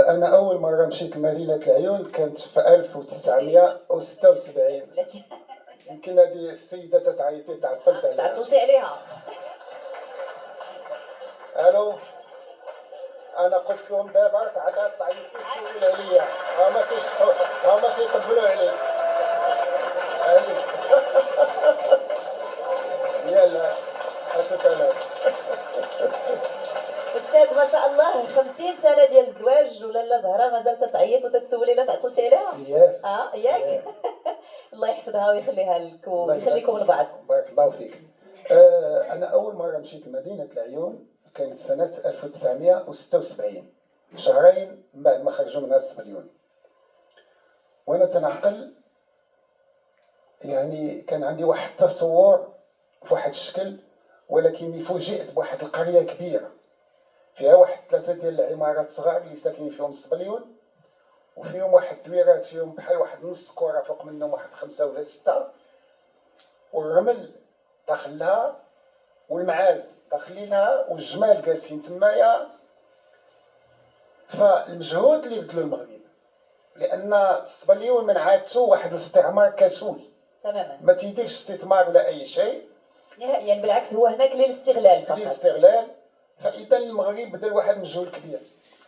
أنا أول مرة مشيت لمدينة العيون كانت في 1976. بلاتي يمكن هذه السيدة تتعيطي تعطلت عليها. تعطلتي عليها. ألو، أنا قلت لهم دابا راك عاد تعيطي تسول عليا، هما تيقبلوا عليك. يلا أتفهم. استاذ ما شاء الله 50 سنه ديال الزواج ولاله زهره مازال تتعيط وتتسولي لا تعطلتي عليها. ياه ياك. الله يحفظها ويخليها لكم ويخليكم لبعض. بارك الله فيك. أنا أول مرة مشيت لمدينة العيون كانت سنة 1976، شهرين من بعد ما خرجوا منها الصبليون. وأنا تنعقل يعني كان عندي واحد التصور في واحد الشكل، ولكني فوجئت بواحد القرية كبيرة فيها واحد 3 ديال العمارات صغار اللي ساكنين فيهم الصبليون، وفيهم واحد الدويرات فيهم بحال واحد نص كرة فوق منهم واحد 5 ولا 6، والرمل داخلها والمعاز داخلينها والجمال جالسين تمايا. فالمجهود اللي بذلو المغرب، لان الصبليون من عادته واحد الاستعمار كسول تماما، ما تيديرش استثمار ولا اي شيء نهائيا، بالعكس هو هناك للاستغلال فقط. للاستغلال. فاذا المغرب بذل واحد المجهود كبير.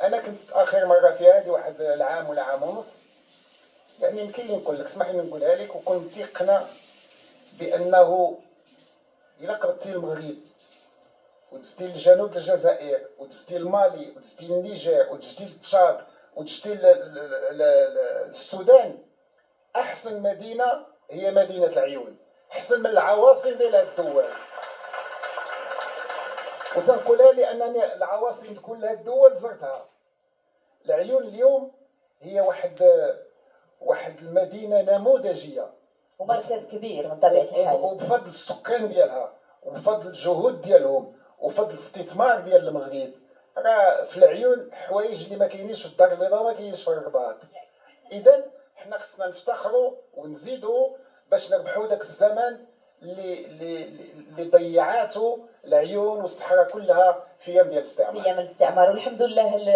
انا كنت اخر مره في هذه واحد العام ولا عام ونص، يعني يمكن لي نقول لك، اسمح لي نقولها لك، وكنت تيقنا بانه الا قربتي المغرب ودزتي لجنوب الجزائر ودزتي لمالي ودزتي للنيجر ودزتي لتشاد ودزتي للسودان، احسن مدينه هي مدينه العيون، احسن من العواصم ديال هاد الدول. وتنقولها لانني العواصم كل هاد الدول زرتها. العيون اليوم هي واحد المدينه نموذجيه ومركز كبير من طبيعه الحال، وبفضل السكان ديالها وبفضل الجهود ديالهم وبفضل الاستثمار ديال المغرب. راه في العيون حوايج اللي ما كاينينش في الدار البيضاء وما كاينينش في الرباط. اذا حنا خصنا نفتخروا ونزيدوا باش نربحوا داك الزمن اللي ضيعاته العيون والصحراء كلها في ايام ديال الاستعمار. في ايام الاستعمار، والحمد لله